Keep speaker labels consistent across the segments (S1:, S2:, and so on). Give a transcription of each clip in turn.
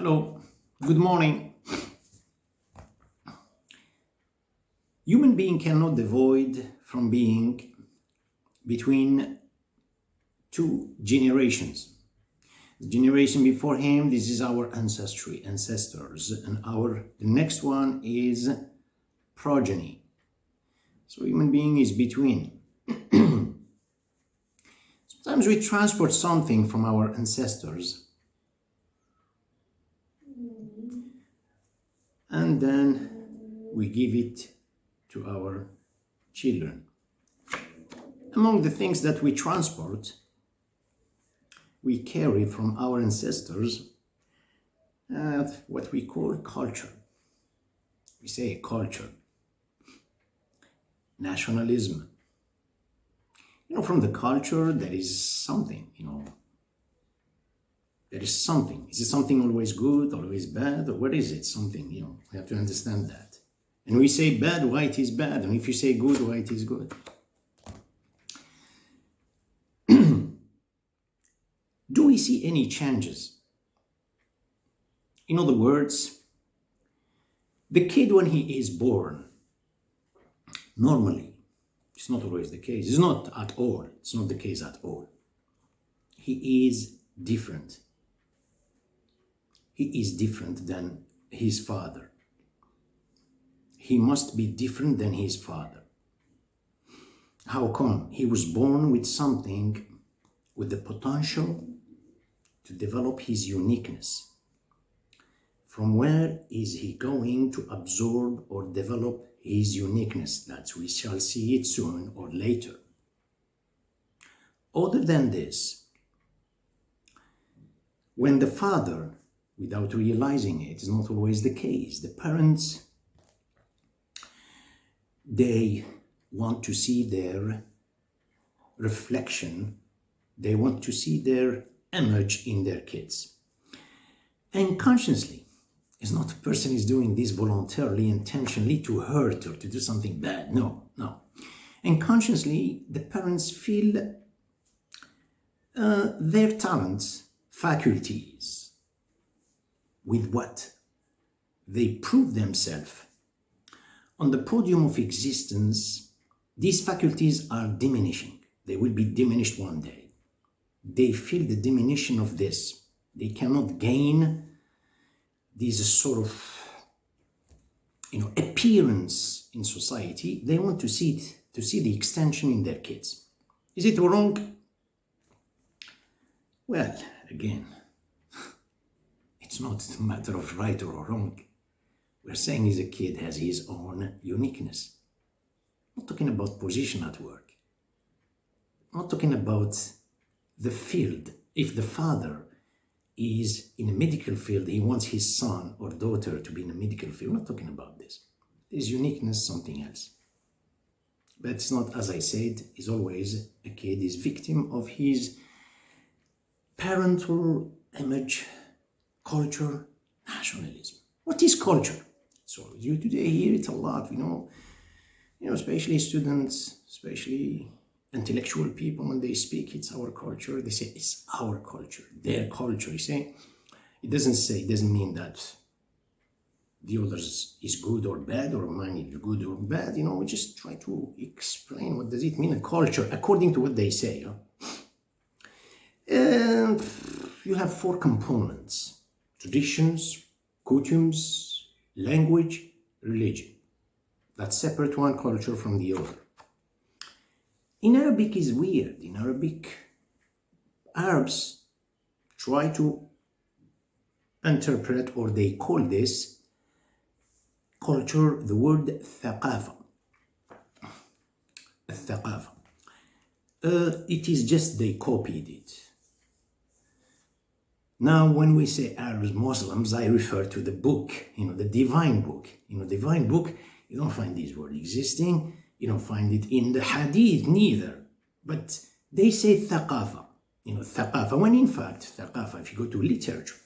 S1: Hello, good morning. Human being cannot avoid from being between two generations. The generation before him, this is our ancestors, and the next one is progeny. So human being is between. Sometimes we transport something from our ancestors and then we give it to our children. Among the things that we transport, we carry from our ancestors what we call culture. We say culture, nationalism. From the culture, there is something, there is something. Is it something always good, always bad, or what is it? Something, we have to understand that. And we say bad, why it is bad, and if you say good, why it is good. Do we see any changes? In other words, the kid when he is born, normally, it's not always the case. It's not at all. It's not the case at all. He is different. He is different than his father. He must be different than his father. How come? He was born with something, with the potential to develop his uniqueness. From where is he going to absorb or develop his uniqueness? That we shall see it soon or later. Other than this, when the father, without realizing it, is not always the case. The parents, they want to see their reflection. They want to see their image in their kids. And consciously, it's not a person is doing this voluntarily, intentionally to hurt or to do something bad. No. And consciously, the parents feel their talents, faculties, with what they prove themselves. On the podium of existence, these faculties are diminishing. They will be diminished one day. They feel the diminution of this. They cannot gain this sort of, appearance in society. They want to see it, to see the extension in their kids. Is it wrong? Well, again, it's not a matter of right or wrong. We're saying is a kid has his own uniqueness. I'm not talking about position at work. I'm not talking about the field. If the father is in a medical field, he wants his son or daughter to be in a medical field. We're not talking about this. There's uniqueness, something else. But it's not, as I said, is always a kid is victim of his parental image, culture, nationalism. What is culture? So you today hear it a lot, especially students, especially intellectual people, when they speak, it's our culture. They say it's our culture, their culture. You say, it doesn't mean that the others is good or bad or mine is good or bad. We just try to explain what does it mean, a culture, according to what they say. And you have 4 components: traditions, customs, language, religion. That separate one culture from the other. In Arabic is weird. In Arabic, Arabs try to interpret, or they call this culture, the word ثقافة. الثقافة. It is just they copied it. Now, when we say Arabs, Muslims, I refer to the book, the divine book. Divine book, you don't find this word existing. You don't find it in the hadith neither. But they say thaqafa, thaqafa, when in fact, thaqafa, if you go to literature,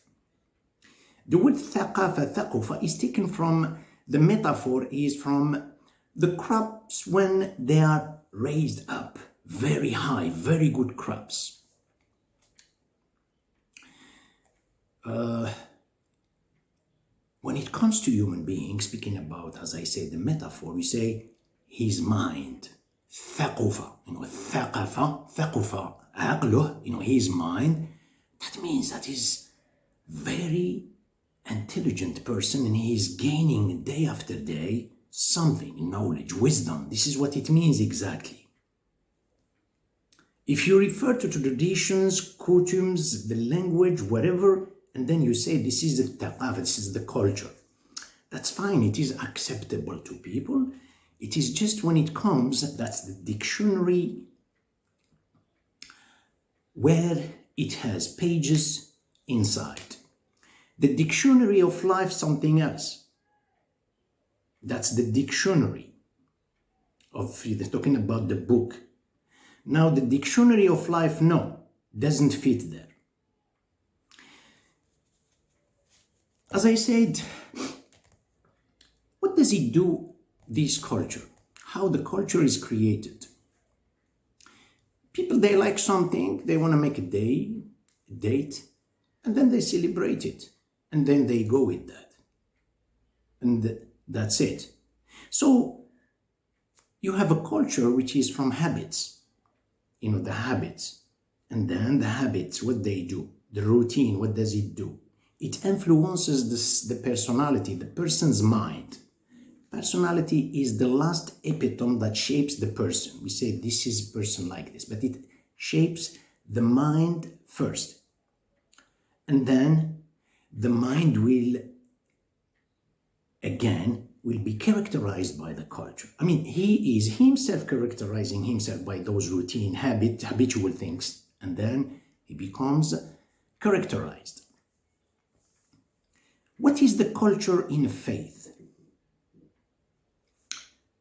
S1: the word thaqafa, thaqufa, is taken from, the metaphor is from the crops when they are raised up very high, very good crops. when it comes to human beings, speaking about, as I say, the metaphor, we say his mind. ثقف, ثقف, عقله, his mind. That means that he's very intelligent person and he's gaining day after day something, knowledge, wisdom. This is what it means exactly. If you refer to traditions, customs, the language, whatever, and then you say this is the thaqafa, this is the culture, that's fine, it is acceptable to people. It is just when it comes, that's the dictionary where it has pages inside. The dictionary of life, something else. That's the dictionary of, they're talking about the book. Now the dictionary of life, no, doesn't fit there. As I said, what does it do, this culture? How the culture is created? People, they like something, they want to make a date, and then they celebrate it. And then they go with that. And that's it. So you have a culture which is from habits. The habits. And then the habits, what they do. The routine, what does it do? It influences the personality, the person's mind. Personality is the last epitome that shapes the person. We say this is a person like this, but it shapes the mind first. And then the mind will be characterized by the culture. I mean, he is himself characterizing himself by those routine, habitual things, and then he becomes characterized. What is the culture in faith?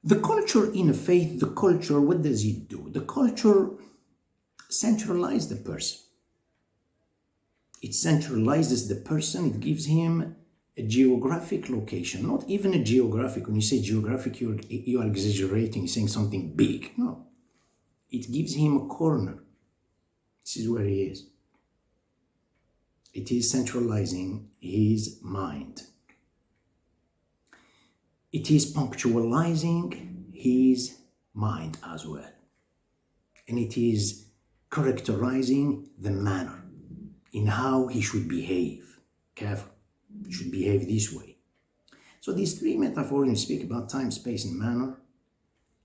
S1: The culture in faith, what does it do? The culture centralizes the person. It centralizes the person, it gives him a geographic location, not even a geographic. When you say geographic, you are exaggerating, saying something big. No. It gives him a corner. This is where he is. It is centralizing his mind. It is punctualizing his mind as well. And it is characterizing the manner in how he should behave. Careful. He should behave this way. So these three metaphors, when you speak about time, space, and manner,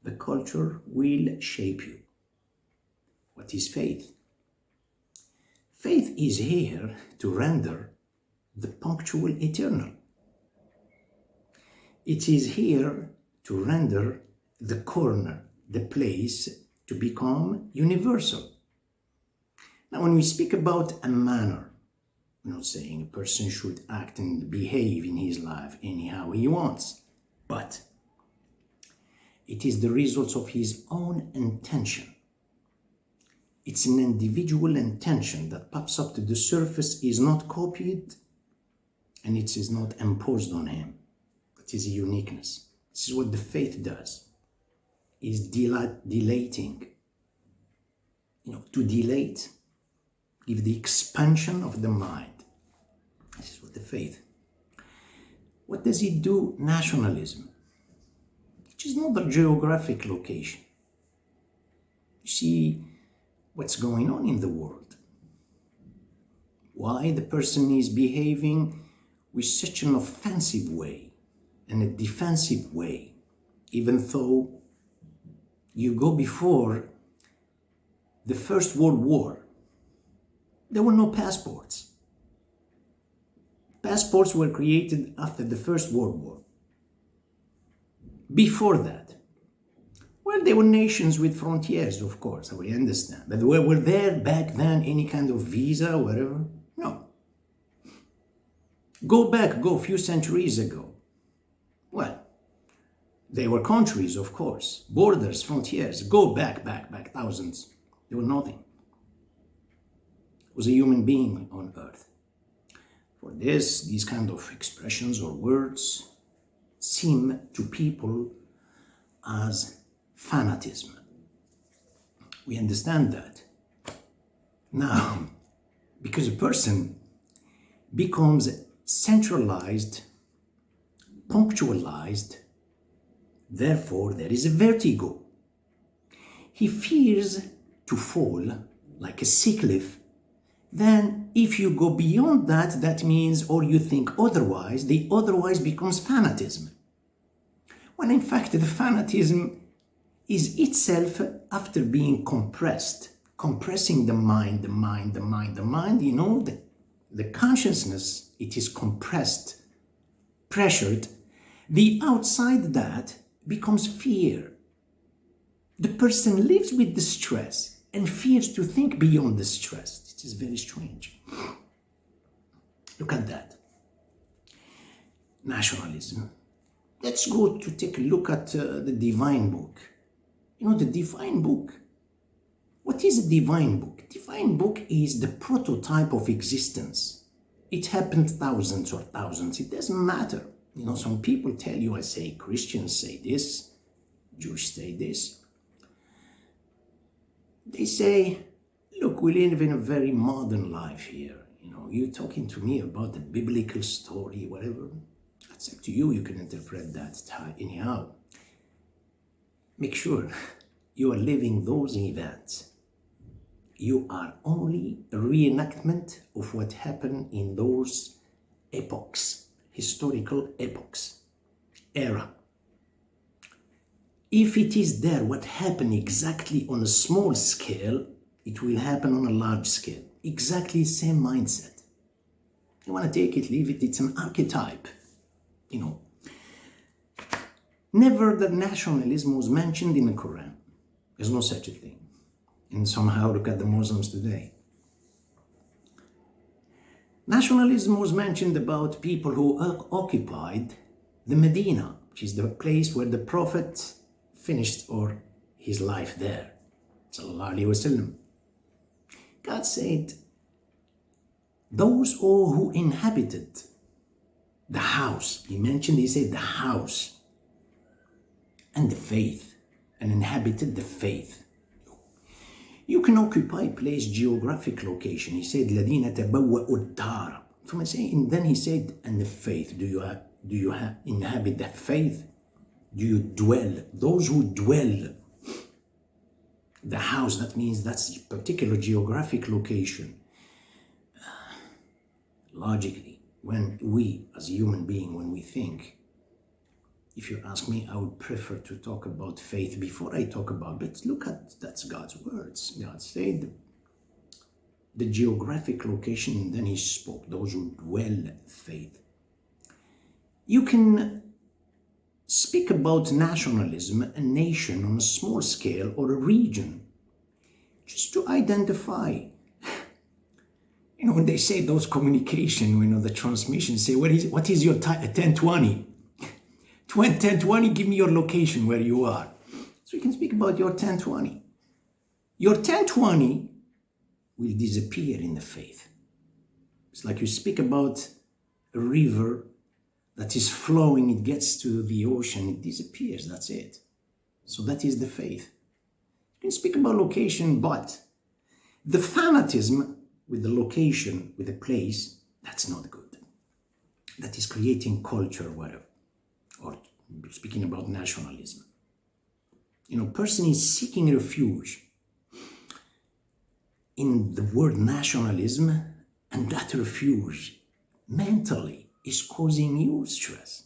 S1: the culture will shape you. What is faith? Faith is here to render the punctual eternal. It is here to render the corner, the place, to become universal. Now, when we speak about a manner, we're not saying a person should act and behave in his life anyhow he wants, but it is the result of his own intention. It's an individual intention that pops up to the surface, is not copied, and it is not imposed on him. It is a uniqueness. This is what the faith does, is dilating. To dilate, give the expansion of the mind. This is what the faith. What does it do? Nationalism, which is not a geographic location. You see what's going on in the world. Why the person is behaving with such an offensive way and a defensive way, even though you go before the First World War, there were no passports. Passports were created after the First World War. Before that, well, there were nations with frontiers, of course, we understand. But were there back then any kind of visa, whatever? No. Go a few centuries ago. Well, they were countries, of course, borders, frontiers. Go back thousands. There were nothing. It was a human being on earth. For this, these kind of expressions or words seem to people as fanatism. We understand that. Now, because a person becomes centralized punctualized, therefore there is a vertigo. He fears to fall like a sea cliff. Then if you go beyond that, that means, or you think otherwise, the otherwise becomes fanatism. When in fact the fanatism is itself, after being compressed, compressing the mind, you know, the consciousness, it is compressed, pressured. The outside that becomes fear. The person lives with the stress and fears to think beyond the stress. It is very strange. Look at that. Nationalism. Let's go to take a look at the divine book. You know, the divine book. What is a divine book? A divine book is the prototype of existence. It happened thousands or thousands. It doesn't matter. You know, some people tell you, I say, Christians say this, Jews say this. They say, look, we live in a very modern life here. You know, you're talking to me about the biblical story, whatever. That's up to you. You can interpret that anyhow. Make sure you are living those events. You are only a reenactment of what happened in those epochs, historical epochs, era. If it is there, what happened exactly on a small scale, it will happen on a large scale. Exactly the same mindset. You want to take it, leave it, it's an archetype. You know, never that nationalism was mentioned in the Quran. There's no such a thing. And somehow look at the Muslims today. Nationalism was mentioned about people who occupied the Medina, which is the place where the Prophet finished or his life there. Sallallahu Alaihi Wasallam. God said, those all who inhabited the house, he said the house and the faith, and inhabited the faith. You can occupy a place, geographic location. He said, "Ladina tabawwa'u ad-dar." And then he said, and the faith. Do you inhabit that faith? Do you dwell? Those who dwell. The house, that means that's a particular geographic location. Logically, when we, as a human being, when we think, if you ask me, I would prefer to talk about faith before I talk about, but look at, that's God's words. God said the geographic location, and then he spoke, those who dwell faith. You can speak about nationalism, a nation on a small scale or a region, just to identify. You know, when they say those communication, you know, the transmission, say, what is your 1020? 1020, give me your location where you are. So you can speak about your 1020. Your 1020 will disappear in the faith. It's like you speak about a river that is flowing, it gets to the ocean, it disappears, that's it. So that is the faith. You can speak about location, but the fanatism with the location, with the place, that's not good. That is creating culture, whatever. Or speaking about nationalism. You know, person is seeking refuge in the word nationalism, and that refuge mentally is causing you stress.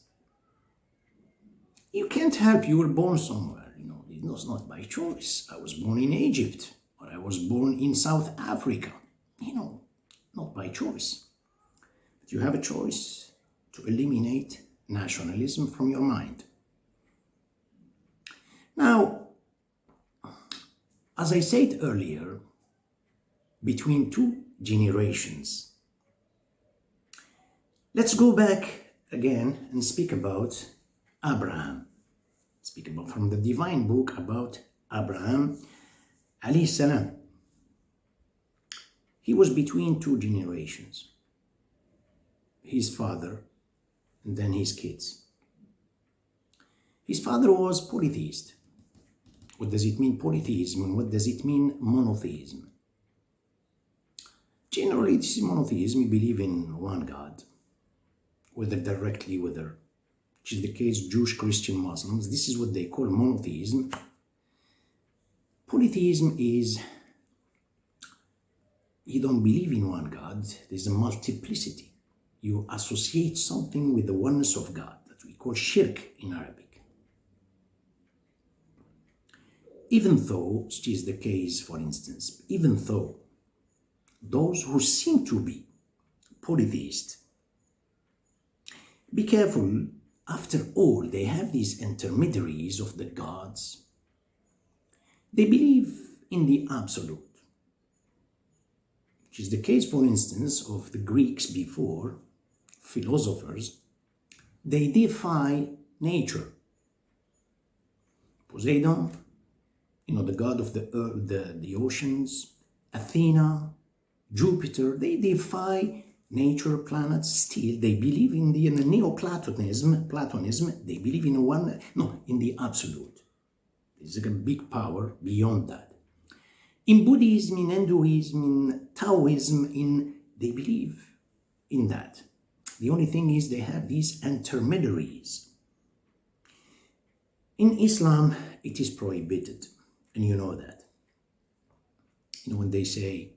S1: You can't help, you were born somewhere, you know, it was not by choice. I was born in Egypt, or I was born in South Africa, you know, not by choice. But you have a choice to eliminate nationalism from your mind. Now, as I said earlier, between two generations, let's go back again and speak about Abraham. Speak about from the divine book about Abraham alayhi salam. He was between two generations, his father and then his kids. His father was polytheist. What does it mean polytheism, and what does it mean monotheism? Generally, this is monotheism. We believe in one God, whether directly, whether which is the case Jewish, Christian, Muslims. This is what they call monotheism. Polytheism is you don't believe in one God, there's a multiplicity. You associate something with the oneness of God that we call shirk in Arabic. Even though, which is the case, for instance, even though those who seem to be polytheist, be careful, after all, they have these intermediaries of the gods. They believe in the absolute, which is the case, for instance, of the Greeks before, philosophers. They defy nature. Poseidon, the god of the earth, the oceans, Athena, Jupiter, they defy nature, planets. Still, they believe in the Neoplatonism. They believe in the absolute. There's a big power beyond that. In Buddhism, in Hinduism, in Taoism, they believe in that. The only thing is they have these intermediaries. In Islam, it is prohibited, and you know that. When they say,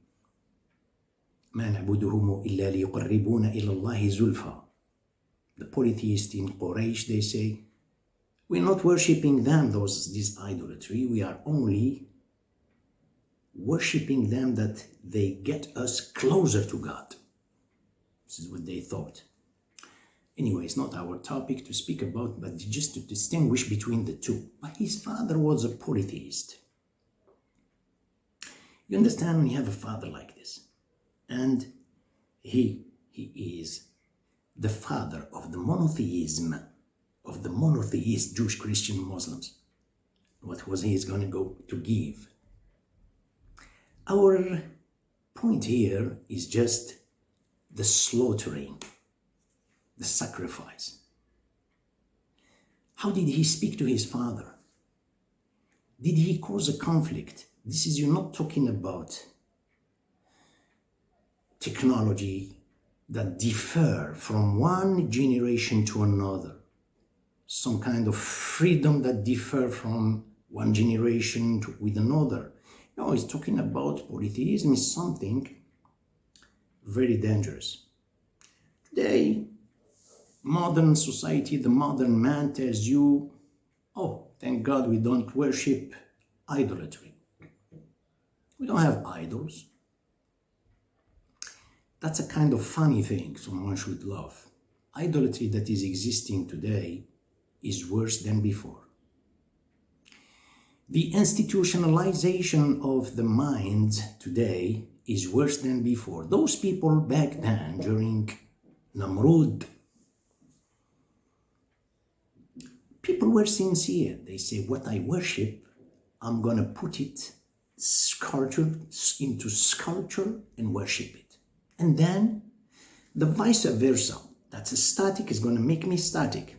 S1: ما نعبدهم إلا ليقربونا إلى الله زلفى. The polytheists in Quraysh, they say, we're not worshipping them, this idolatry. We are only worshipping them that they get us closer to God. This is what they thought. Anyway, it's not our topic to speak about, but just to distinguish between the two. But his father was a polytheist. You understand, when you have a father like this, and he is the father of the monotheism, of the monotheist Jewish, Christian, Muslims. What was he going to go to give? Our point here is just the slaughtering, the sacrifice. How did he speak to his father? Did he cause a conflict? You're not talking about technology that differ from one generation to another. Some kind of freedom that differ from one generation with another. No, he's talking about polytheism is something very dangerous. Today, modern society, the modern man tells you, oh, thank God we don't worship idolatry. We don't have idols. That's a kind of funny thing someone should love. Idolatry that is existing today is worse than before. The institutionalization of the mind today is worse than before. Those people back then, during Namrud, people were sincere. They say, what I worship, I'm going to put it into sculpture and worship it. And then the vice versa. That's a static is going to make me static.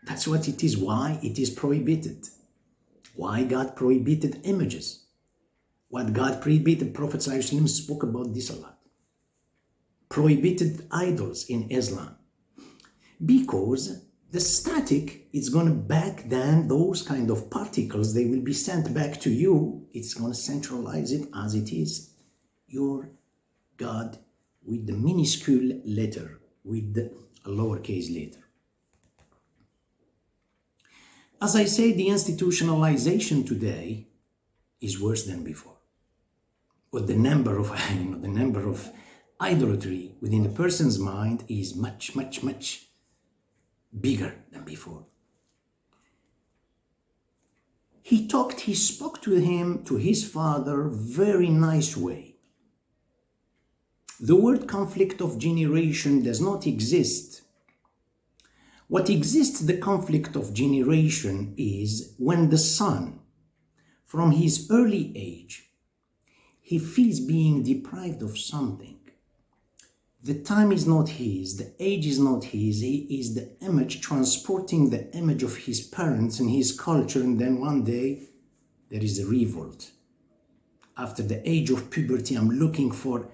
S1: That's what it is. Why it is prohibited. Why God prohibited images. What God prohibited, Prophet ﷺ spoke about this a lot. Prohibited idols in Islam. Because the static is going to back then those kind of particles, they will be sent back to you. It's going to centralize it as it is. Your God with the minuscule letter, with the lowercase letter. As I say, the institutionalization today is worse than before. But the number of idolatry within a person's mind is much, much, much bigger than before. He spoke to his father, very nice way. The word conflict of generation does not exist. What exists, the conflict of generation, is when the son, from his early age, he feels being deprived of something. The time is not his, the age is not his, he is the image, transporting the image of his parents and his culture, and then one day there is a revolt. After the age of puberty, I'm looking for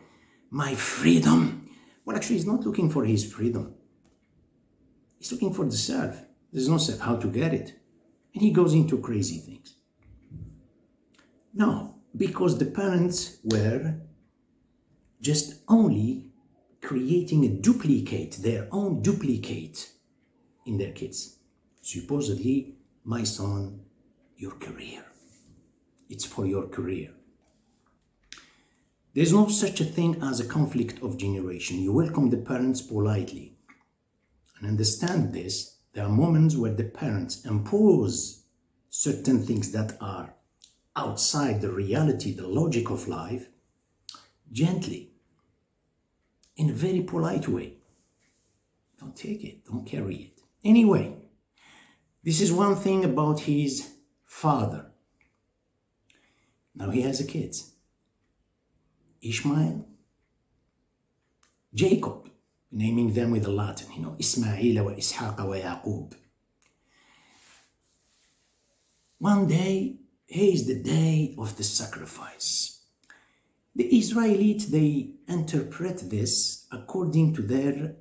S1: my freedom. Well, actually, he's not looking for his freedom. He's looking for the self. There's no self. How to get it? And he goes into crazy things. No, because the parents were just only creating a duplicate, their own duplicate in their kids. Supposedly, my son, your career. It's for your career. There's no such a thing as a conflict of generation. You welcome the parents politely. And understand this, there are moments where the parents impose certain things that are outside the reality, the logic of life, gently, in a very polite way. Don't take it, don't carry it. Anyway, this is one thing about his father. Now he has a kids. Ishmael, Jacob, naming them with the Latin, Ismail wa Ishaq wa Yaqub. One day, is the day of the sacrifice. The Israelites, they interpret this according to their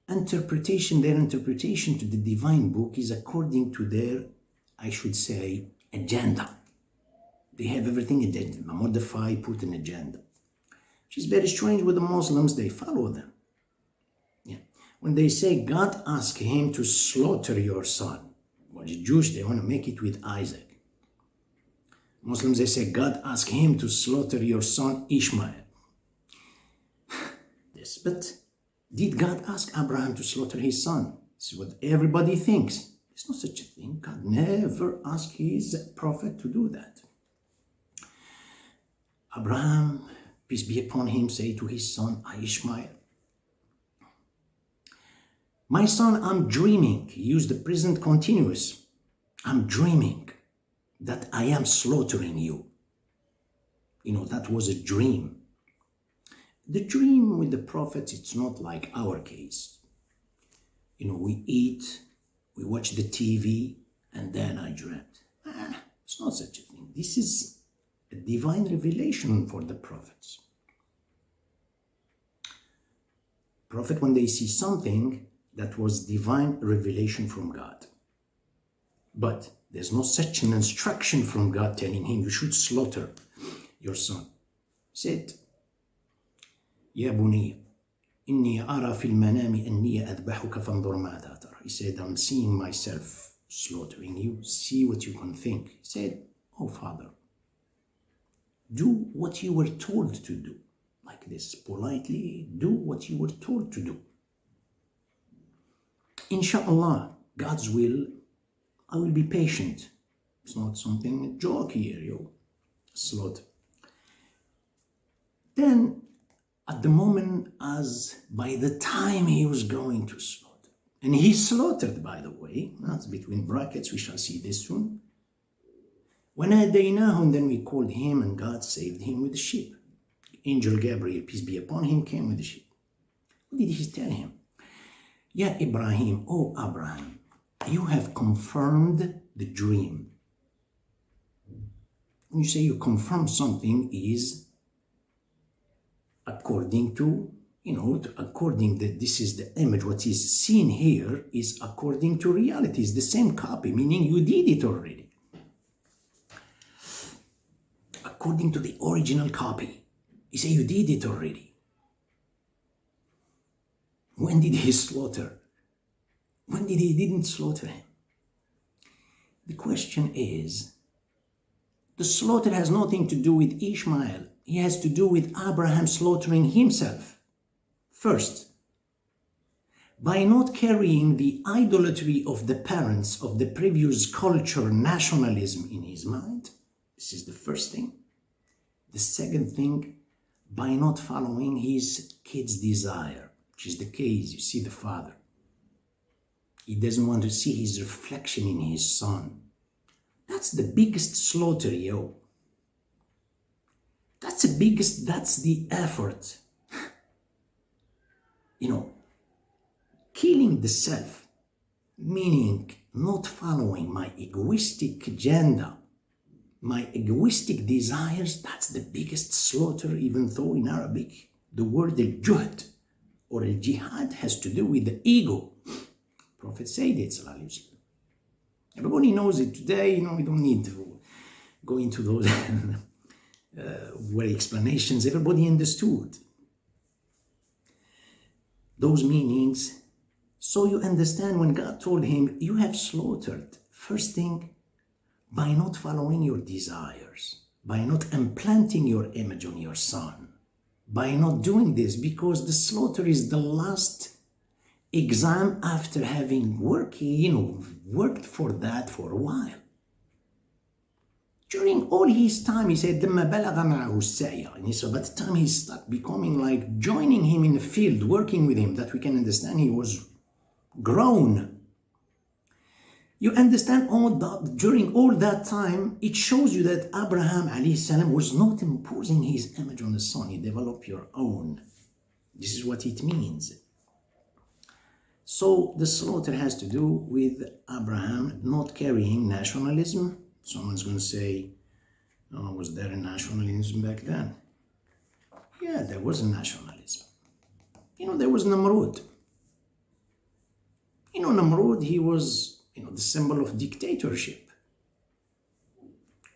S1: interpretation. Their interpretation to the divine book is according to their, I should say, agenda. They have everything agenda, modify, put an agenda. Which is very strange with the Muslims, they follow them. Yeah. When they say God asked him to slaughter your son, well, the Jews, they want to make it with Isaac. Muslims, they say God asked him to slaughter your son Ishmael. Yes, but did God ask Abraham to slaughter his son? This is what everybody thinks. There's no such a thing. God never asked his prophet to do that. Abraham, peace be upon him, say to his son Ishmael, my son, I'm dreaming. Use the present continuous. I'm dreaming that I am slaughtering you. That was a dream. The dream with the prophets, it's not like our case. We eat, we watch the TV, and then I dreamt. It's not such a thing. This is a divine revelation for the prophets. Prophet, when they see something, that was divine revelation from God. But there's no such an instruction from God telling him you should slaughter your son. He said, Ya buniyya, inni ara fil manami anni adbahuka fanzur ma'adha tara. He said, I'm seeing myself slaughtering you. See what you can think. He said, oh father, do what you were told to do. Like this, politely, do what you were told to do. Inshallah, God's will, I will be patient. It's not something, a joke here, slaughter. Then, at the moment, as by the time he was going to slaughter, and he slaughtered, by the way, that's between brackets, we shall see this soon. When adaynahu, and then we called him, and God saved him with the sheep. Angel Gabriel, peace be upon him, came with the sheep. What did he tell him? Ya Ibrahim, oh Abraham, you have confirmed the dream. When you say you confirm something is according to, according that this is the image, what is seen here is according to reality, is the same copy, meaning you did it already. According to the original copy, you say you did it already. When did he slaughter? When did he didn't slaughter him? The question is, the slaughter has nothing to do with Ishmael. It has to do with Abraham slaughtering himself. First, by not carrying the idolatry of the parents of the previous culture, nationalism in his mind. This is the first thing. The second thing, by not following his kid's desire, which is the case, you see the father. He doesn't want to see his reflection in his son. That's the biggest slaughter, yo. That's the effort. Killing the self, meaning not following my egoistic agenda, my egoistic desires, that's the biggest slaughter, even though in Arabic, the word al-juhd, or al-jihad has to do with the ego. Prophet said it, sallallahu alaihi wasallam. Everybody knows it today, we don't need to go into those explanations. Everybody understood those meanings. So you understand when God told him, you have slaughtered, first thing, by not following your desires, by not implanting your image on your son, by not doing this, because the slaughter is the last exam after having worked for that for a while. During all his time, he said, and so by the time he started becoming like joining him in the field, working with him, that we can understand he was grown. You understand all that during all that time, it shows you that Abraham alayhi salam was not imposing his image on the son. He developed your own. This is what it means. So the slaughter has to do with Abraham not carrying nationalism. Someone's going to say, oh, was there a nationalism back then? Yeah, there was a nationalism. There was Namrud. Namrud, he was, the symbol of dictatorship.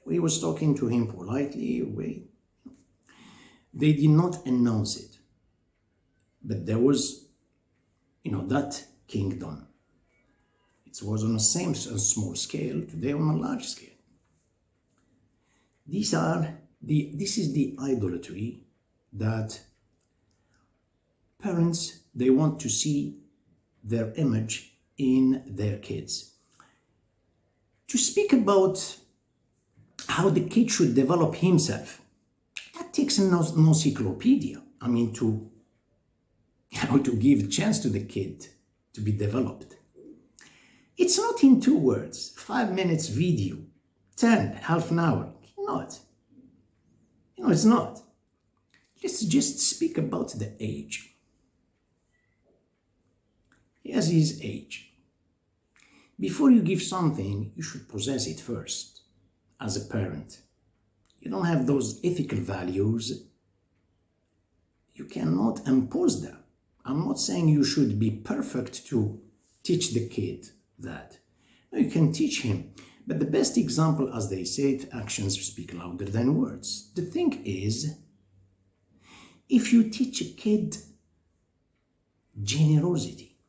S1: We was talking to him politely. They did not announce it. But there was, that kingdom. It was on the same small scale, today on a large scale. This is the idolatry that parents, they want to see their image in their kids. To speak about how the kid should develop himself, that takes an encyclopedia. To give a chance to the kid to be developed. It's not in 2 words, 5 minutes video, 10, half an hour. Not. It's not. Let's just speak about the age. He has his age. Before you give something, you should possess it first, as a parent. You don't have those ethical values, you cannot impose them. I'm not saying you should be perfect to teach the kid that. No, you can teach him. But the best example, as they say, actions speak louder than words. The thing is, if you teach a kid generosity,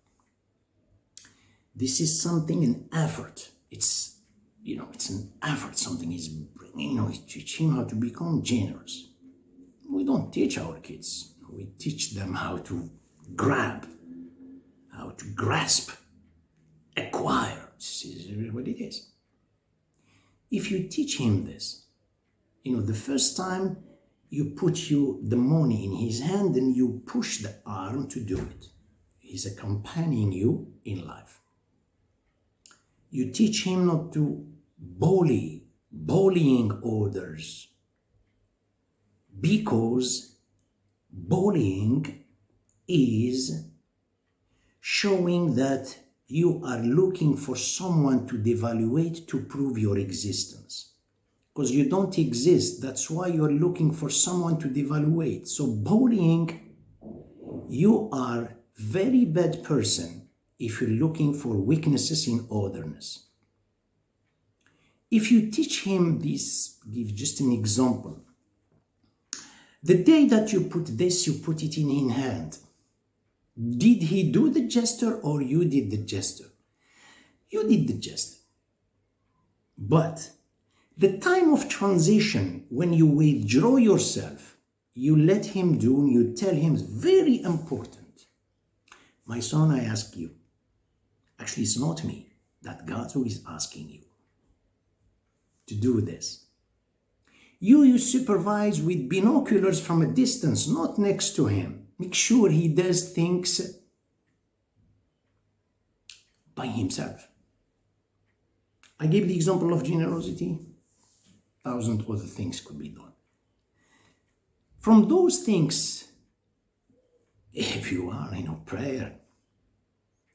S1: this is something, an effort. It's an effort. Something is, teach him how to become generous. We don't teach our kids. We teach them how to grab, how to grasp, acquire. This is what it is. If you teach him this, the first time you put the money in his hand and you push the arm to do it. He's accompanying you in life. You teach him not to bullying others, because bullying is showing that you are looking for someone to devaluate to prove your existence. Because you don't exist, that's why you're looking for someone to devaluate. So bullying, you are very bad person if you're looking for weaknesses in otherness. If you teach him this, give just an example. The day that you put this, you put it in his hand. Did he do the gesture or you did the gesture? You did the gesture. But the time of transition, when you withdraw yourself, you let him do, you tell him, it's very important. My son, I ask you. Actually, it's not me. That God who is asking you to do this. You supervise with binoculars from a distance, not next to him. Make sure he does things by himself. I gave the example of generosity. 1,000 other things could be done. From those things, if you are in a prayer,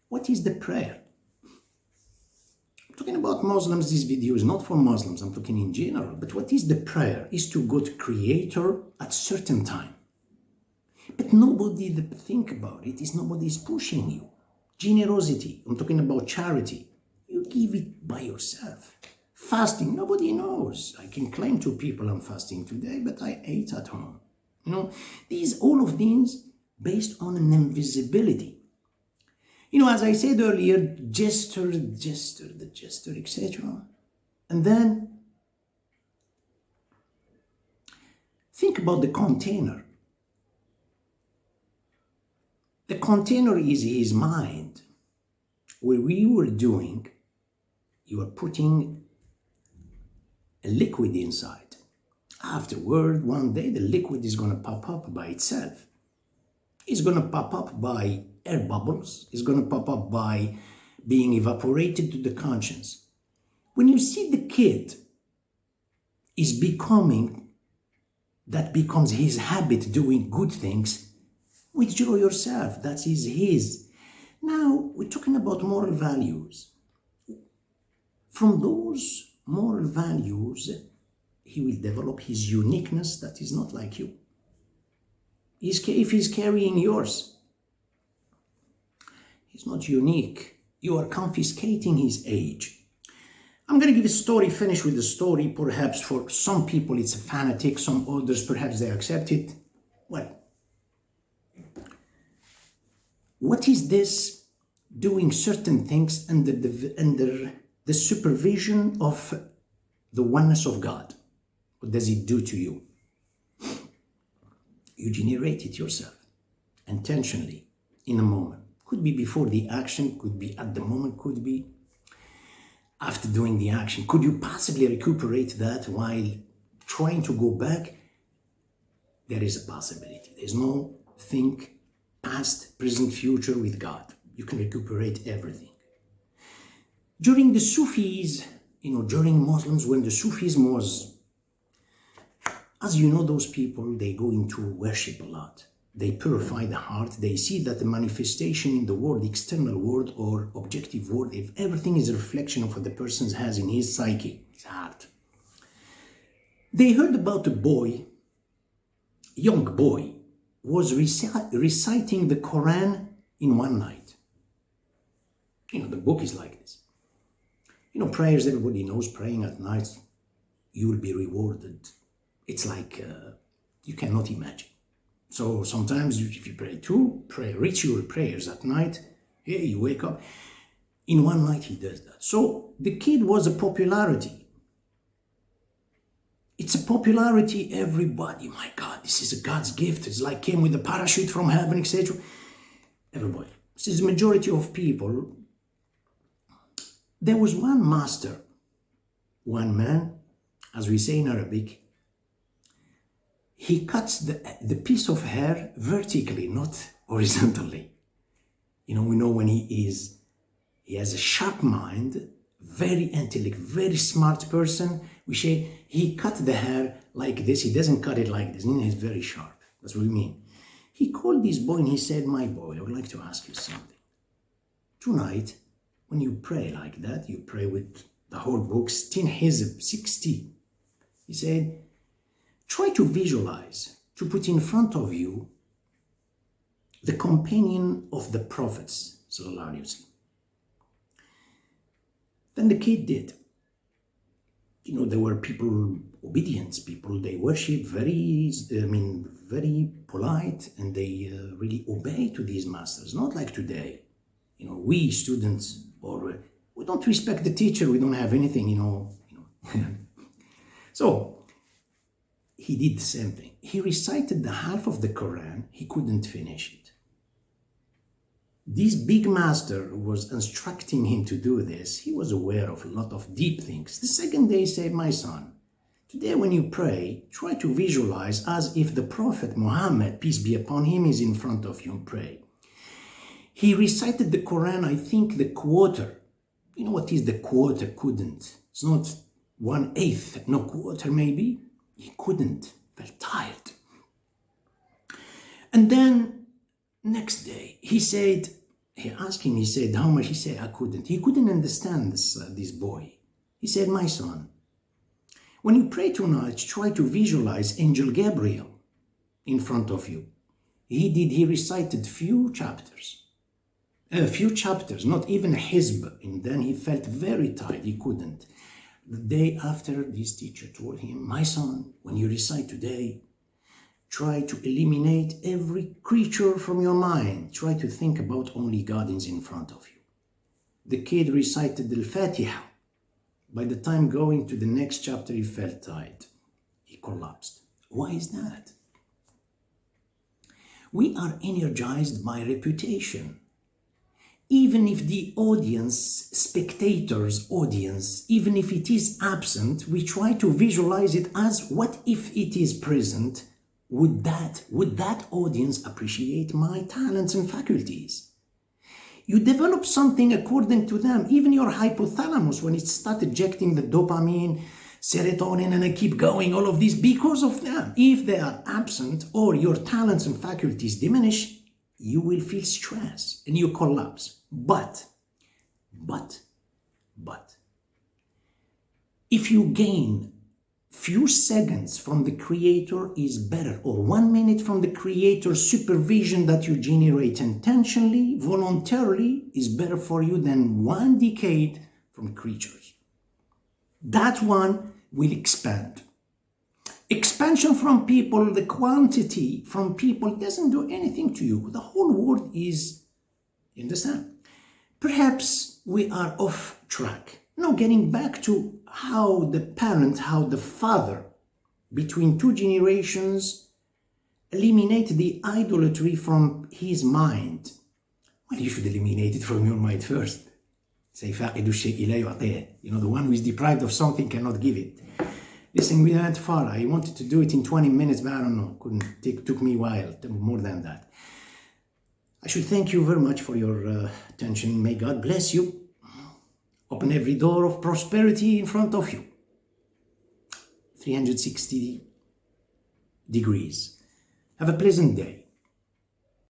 S1: what is the prayer? I'm talking about Muslims. This video is not for Muslims. I'm talking in general. But what is the prayer? Is to go to Creator at certain time. But nobody think about it is nobody is pushing you. Generosity, I'm talking about charity. You give it by yourself. Fasting, nobody knows. I can claim to people I'm fasting today, but I ate at home. You know, all of these based on an invisibility. You know, as I said earlier, gesture, etc. And then think about the container. The container is his mind. What we were doing, you are putting a liquid inside. Afterward, one day, the liquid is going to pop up by itself. It's going to pop up by air bubbles. It's going to pop up by being evaporated to the conscience. When you see the kid is becoming, that becomes his habit, doing good things, withdraw yourself. That is his. Now, we're talking about moral values. From those moral values, he will develop his uniqueness that is not like you. If he's carrying yours, he's not unique. You are confiscating his age. I'm going to give a story, finish with a story. Perhaps for some people it's a fanatic, some others perhaps they accept it. Well, what is this doing certain things under the supervision of the oneness of God? What does it do to you? You generate it yourself, intentionally, in a moment. Could be before the action, could be at the moment, could be after doing the action. Could you possibly recuperate that while trying to go back? There is a possibility. There's no think past, present, future with God. You can recuperate everything. During the Sufis, during Muslims, when the Sufism was, as you know, those people, they go into worship a lot. They purify the heart. They see that the manifestation in the world, the external world or objective world, if everything is a reflection of what the person has in his psyche, his heart. They heard about a boy, young boy, was reciting the Quran in one night. The book is like this. Prayers, everybody knows, praying at night, you will be rewarded. It's like you cannot imagine. So sometimes if you pray ritual prayers at night, you wake up. In one night he does that. So the kid was a popularity. It's a popularity, everybody, my God, this is a God's gift. It's like came with a parachute from heaven, etc. Everybody. This is the majority of people. There was one master, one man, as we say in Arabic, he cuts the piece of hair vertically, not horizontally. We know when he has a sharp mind, very intellect, very smart person. We say he cut the hair like this. He doesn't cut it like this. He's very sharp. That's what we mean. He called this boy and he said, my boy, I would like to ask you something. Tonight, when you pray like that, you pray with the whole book, Hizb 60. He said, try to visualize, to put in front of you the companion of the prophets, sallallahu alaihi wasallam. Then the kid did. There were people, obedient people, they worship very polite, and they really obey to these masters. Not like today. We students, or we don't respect the teacher, we don't have anything, So, he did the same thing. He recited the half of the Quran, he couldn't finish it. This big master who was instructing him to do this, he was aware of a lot of deep things. The second day he said, my son, today when you pray, try to visualize as if the Prophet Muhammad, peace be upon him, is in front of you and pray. He recited the Quran, I think the quarter. You know what is the quarter? Couldn't. It's not 1/8, no, quarter maybe. He couldn't, felt tired. And then next day, he asked him, he said, how much? He said, I couldn't. He couldn't understand this boy. He said, my son, when you pray tonight, try to visualize Angel Gabriel in front of you. He recited few chapters, not even a hizb, and then he felt very tired, he couldn't. The day after, this teacher told him, my son, when you recite today, try to eliminate every creature from your mind. Try to think about only God is in front of you. The kid recited Al-Fatiha. By the time going to the next chapter, he felt tired. He collapsed. Why is that? We are energized by reputation. Even if the audience, spectators' audience, even if it is absent, we try to visualize it as what if it is present? Would that audience appreciate my talents and faculties? You develop something according to them. Even your hypothalamus, when it starts ejecting the dopamine, serotonin, and I keep going, all of this because of them. If they are absent or your talents and faculties diminish, you will feel stress and you collapse. But, if you gain few seconds from the creator is better, or 1 minute from the creator's supervision that you generate intentionally, voluntarily, is better for you than 1 decade from creatures. That one will expand. Expansion from people, the quantity from people doesn't do anything to you. The whole world is, you understand? Perhaps we are off track. Now getting back to how the father between 2 generations eliminate the idolatry from his mind. Well, you should eliminate it from your mind first. Say, you know, the one who is deprived of something cannot give it. Listen, we went far. I wanted to do it in 20 minutes, but I don't know. Took me a while, more than that. I should thank you very much for your attention. May God bless you. Open every door of prosperity in front of you. 360 degrees. Have a pleasant day.